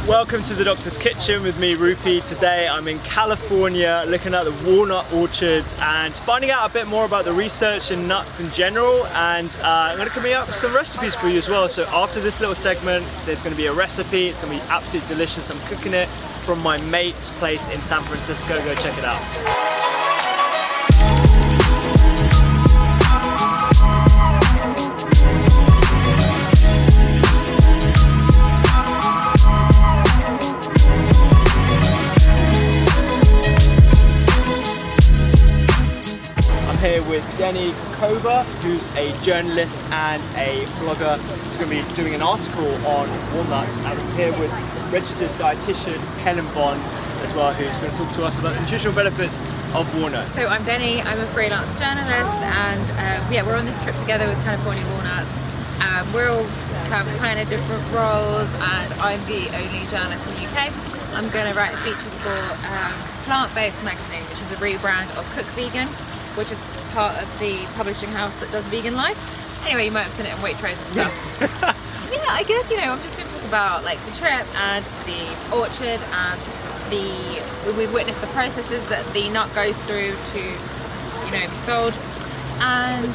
Welcome to the Doctor's Kitchen with me, Rupi. Today I'm in California looking at the walnut orchards and finding out a bit more about the research in nuts in general, and I'm going to come up with some recipes for you as well. So after this little segment there's going to be a recipe. It's going to be absolutely delicious. I'm cooking it from my mate's place in San Francisco. Go check it out. Here with Denny Kokova, who's a journalist and a blogger who's going to be doing an article on walnuts, and I'm here with registered dietitian Helen Bond as well, who's going to talk to us about the nutritional benefits of walnuts. So I'm Denny, I'm a freelance journalist, and yeah, we're on this trip together with California walnuts. We all have kind of different roles, and I'm the only journalist from the UK. I'm going to write a feature for Plant-Based magazine, which is a rebrand of Cook Vegan, which is part of the publishing house that does Vegan Life. Anyway, you might have seen it in Waitrose and stuff. Yeah, I guess, you know, I'm just going to talk about like the trip and the orchard and we've witnessed the processes that the nut goes through to, you know, be sold. And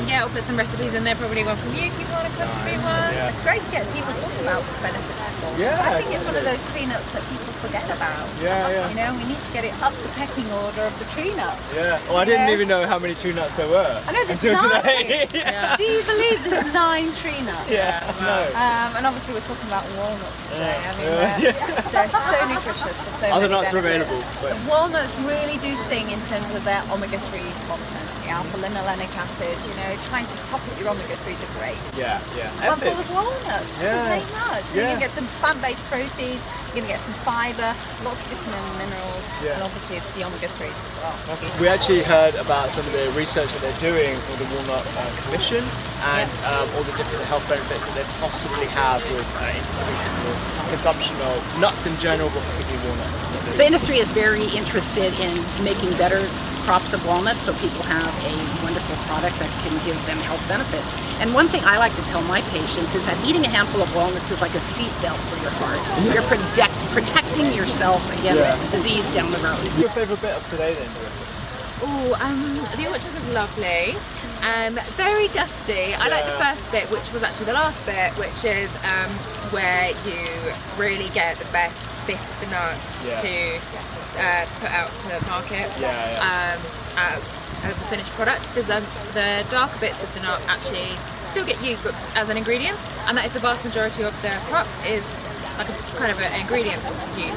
yeah, I'll put some recipes in there, probably one from you if you want to contribute one. Yeah. It's great to get people talking about benefits of walnuts. Yeah, I think it's one of those tree nuts that people forget about. Yeah, yeah. You know, we need to get it up the pecking order of the tree nuts. Yeah. Well, I didn't even know how many tree nuts there were. I know there's until 9. Today. Yeah. Do you believe there's 9 tree nuts? Yeah. No. And obviously we're talking about walnuts today. I mean, Yeah. they're so nutritious for so Other many nuts are benefits. available, but The walnuts really do sing in terms of their omega-3 content. The alpha-linolenic acid, you know, trying to top up your omega-3s are great. Yeah, yeah. One full of walnuts, doesn't take much. Yeah. You can get some plant-based protein, you're going to get some fibre, lots of vitamin and minerals, and obviously the omega-3s as well. We actually heard about some of the research that they're doing for the Walnut Commission, and all the different health benefits that they possibly have with increasing the consumption of nuts in general, but particularly walnuts. The industry is very interested in making better crops of walnuts so people have a wonderful product that can give them health benefits. And one thing I like to tell my patients is that eating a handful of walnuts is like a seatbelt for your heart. You're protecting yourself against disease down the road. Your favourite bit of today then? Oh, the orchard was lovely. Very dusty. I like the first bit, which was actually the last bit, which is where you really get the best bit of the nut to put out to market as a finished product, because the darker bits of the nut actually still get used, but as an ingredient, and that is the vast majority of the crop is like a kind of an ingredient use.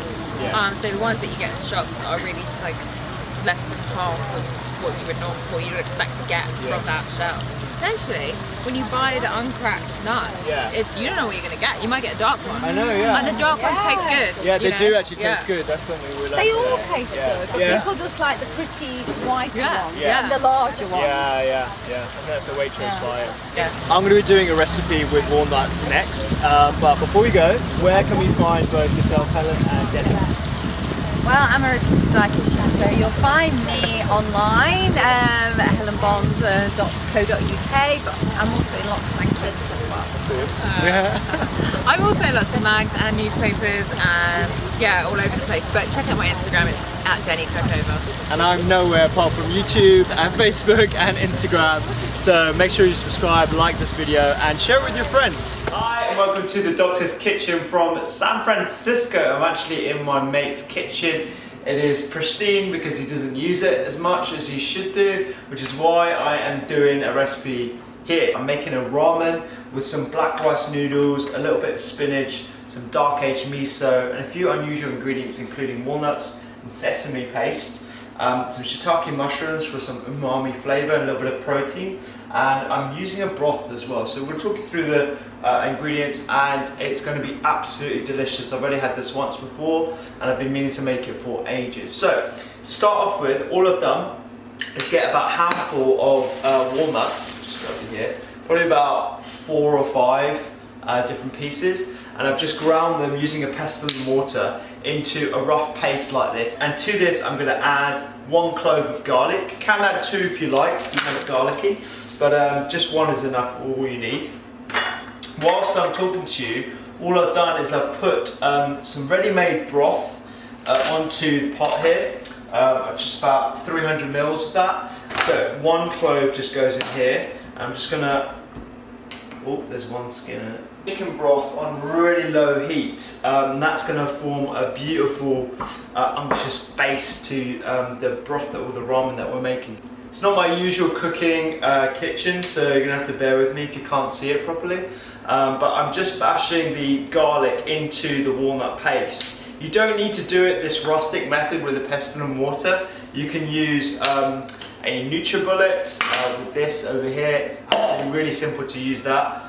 So the ones that you get in the shops are really just like less than half of what you would expect to get from that shell. Potentially, when you buy the uncracked nut, you don't know what you're going to get. You might get a dark one. I know, yeah. And the dark ones taste good. Yeah, they do actually taste good. That's something we like. They all taste good, but people just like the pretty whiter ones and the larger ones. Yeah. And that's a Waitrose buy it. Yeah. I'm going to be doing a recipe with walnuts next, but before we go, where can we find both yourself, Helen, and Denny? Well, I'm a registered dietitian, so you'll find me online at helenbond.co.uk, but I'm also in lots of magazines as well. Of course. I'm also in lots of mags and newspapers and all over the place, but check out my Instagram, it's at Denny Kokova. And I'm nowhere apart from YouTube and Facebook and Instagram, so make sure you subscribe, like this video and share it with your friends. Hi and welcome to the Doctor's Kitchen from San Francisco. I'm actually in my mate's kitchen. It is pristine because he doesn't use it as much as he should do, which is why I am doing a recipe here. I'm making a ramen with some black rice noodles, a little bit of spinach, some dark aged miso, and a few unusual ingredients including walnuts and sesame paste, some shiitake mushrooms for some umami flavour and a little bit of protein, and I'm using a broth as well. So we'll talk you through the ingredients, and it's going to be absolutely delicious. I've already had this once before and I've been meaning to make it for ages. So to start off with, all I've done is get about a handful of walnuts, just over here, probably about 4 or 5 different pieces, and I've just ground them using a pestle and mortar into a rough paste like this. And to this I'm going to add 1 clove of garlic. You can add 2 if you like, if you have it garlicky, but just 1 is enough, all you need. Whilst I'm talking to you, all I've done is I've put some ready-made broth onto the pot here, just about 300 mils of that. So 1 clove just goes in here. I'm just gonna, oh, there's one skin in it. Chicken broth on really low heat. That's gonna form a beautiful, unctuous base to the broth or the ramen that we're making. It's not my usual cooking kitchen, so you're gonna have to bear with me if you can't see it properly. But I'm just bashing the garlic into the walnut paste. You don't need to do it this rustic method with the pestle and water. You can use a NutriBullet with this over here. It's absolutely really simple to use that.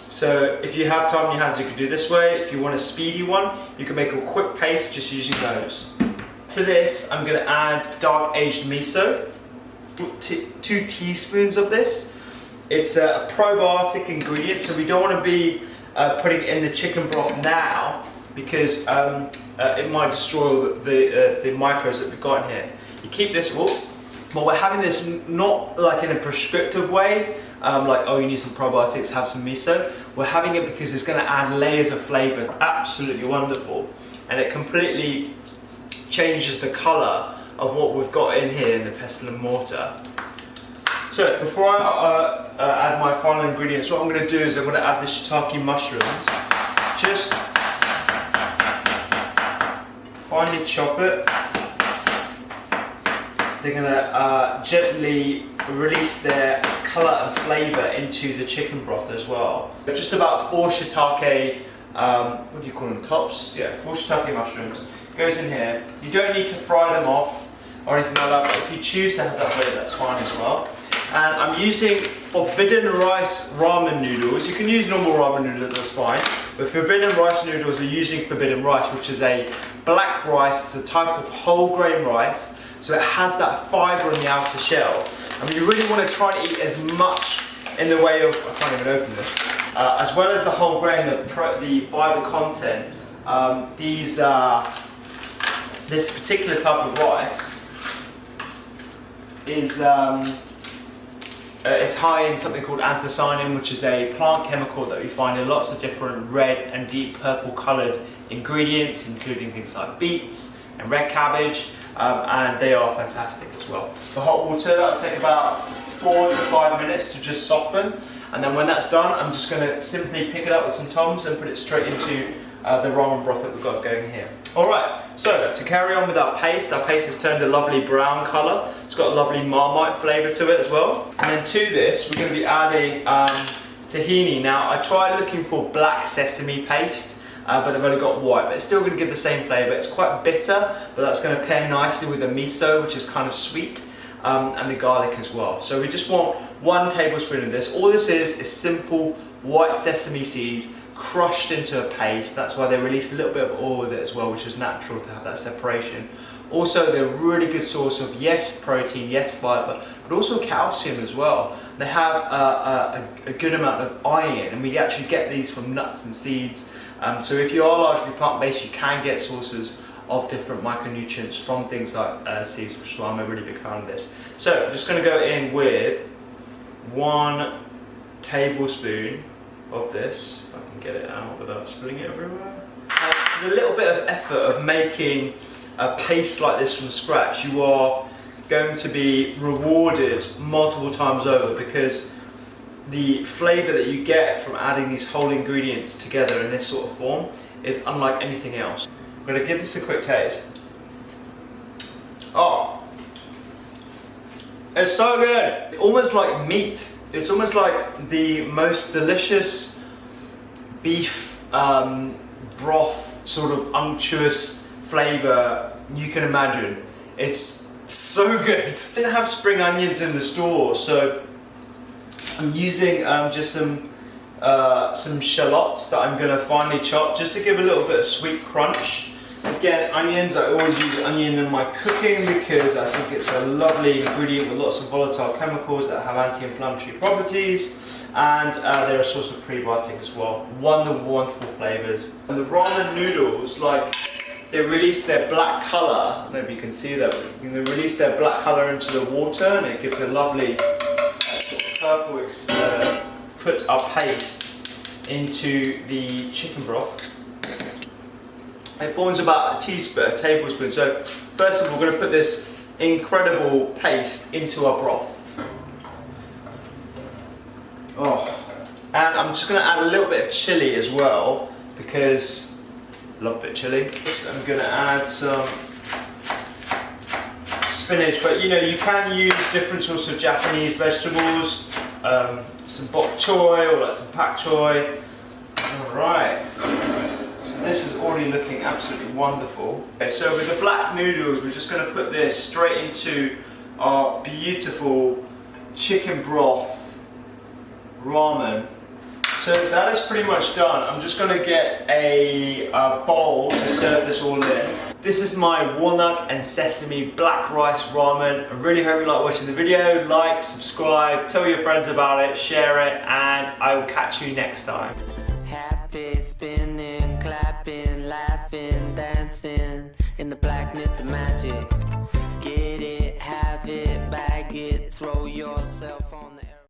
So if you have time on your hands, you can do this way. If you want a speedy one, you can make a quick paste just using those. To this, I'm going to add dark aged miso. 2 teaspoons of this. It's a probiotic ingredient, so we don't want to be putting it in the chicken broth now, because it might destroy the microbes that we've got in here. You keep this raw, but we're having this not like in a prescriptive way, like, oh, you need some probiotics, have some miso. We're having it because it's going to add layers of flavour. It's absolutely wonderful, and it completely changes the colour of what we've got in here in the pestle and mortar. So before I add my final ingredients, what I'm going to do is I'm going to add the shiitake mushrooms. Just finely chop it. They're going to gently release their colour and flavour into the chicken broth as well. Just about 4 shiitake, what do you call them, tops? Yeah, 4 shiitake mushrooms. Goes in here. You don't need to fry them off or anything like that, but if you choose to have that way, that's fine as well. And I'm using forbidden rice ramen noodles. You can use normal ramen noodles, that's fine. But forbidden rice noodles are using forbidden rice, which is a black rice. It's a type of whole grain rice. So it has that fibre on the outer shell. And you really want to try to eat as much in the way of, I can't even open this, as well as the whole grain, the fibre content. This particular type of rice is high in something called anthocyanin, which is a plant chemical that we find in lots of different red and deep purple coloured ingredients, including things like beets and red cabbage, and they are fantastic as well. The hot water, that'll take about 4 to 5 minutes to just soften, and then when that's done, I'm just going to simply pick it up with some tongs and put it straight into the ramen broth that we've got going here. Alright, so to carry on with our paste has turned a lovely brown colour. It's got a lovely Marmite flavour to it as well. And then to this, we're going to be adding tahini. Now, I tried looking for black sesame paste, but they've only got white, but it's still going to give the same flavour. It's quite bitter, but that's going to pair nicely with the miso, which is kind of sweet, and the garlic as well. So we just want 1 tablespoon of this. All this is simple white sesame seeds crushed into a paste. That's why they release a little bit of oil with it as well, which is natural to have that separation. Also, they're a really good source of, yes, protein, yes, fibre, but also calcium as well. They have a good amount of iron, and we actually get these from nuts and seeds. So if you are largely plant-based, you can get sources of different micronutrients from things like seeds, which is why I'm a really big fan of this. So I'm just going to go in with 1 tablespoon of this, if I can get it out without spilling it everywhere. And a little bit of effort of making a paste like this from scratch, you are going to be rewarded multiple times over, because the flavour that you get from adding these whole ingredients together in this sort of form is unlike anything else. I'm going to give this a quick taste. Oh, it's so good! It's almost like meat. It's almost like the most delicious beef broth, sort of unctuous flavour you can imagine. It's so good. I didn't have spring onions in the store, so I'm using just some shallots that I'm going to finely chop, just to give a little bit of sweet crunch. Again, onions, I always use onion in my cooking because I think it's a lovely ingredient with lots of volatile chemicals that have anti-inflammatory properties, and they're a source of prebiotic as well. Wonderful flavours. And the ramen noodles, like, they release their black colour, I don't know if you can see that, they release their black colour into the water, and it gives a lovely sort of purple put our paste into the chicken broth. It forms about a tablespoon. So first of all, we're going to put this incredible paste into our broth. Oh, and I'm just going to add a little bit of chili as well, because I love a bit of chili. I'm going to add some spinach, but you know, you can use different sorts of Japanese vegetables, some bok choy or like some pak choy. Alright, so this is already looking absolutely wonderful. Okay, so with the black noodles, we're just going to put this straight into our beautiful chicken broth ramen. So that is pretty much done. I'm just going to get a bowl to serve this all in. This is my walnut and sesame black rice ramen. I really hope you like watching the video. Like, subscribe, tell your friends about it, share it, and I will catch you next time. Happy, spinning, clapping, laughing, dancing in the blackness of magic. Get it, have it, bag it, throw yourself on the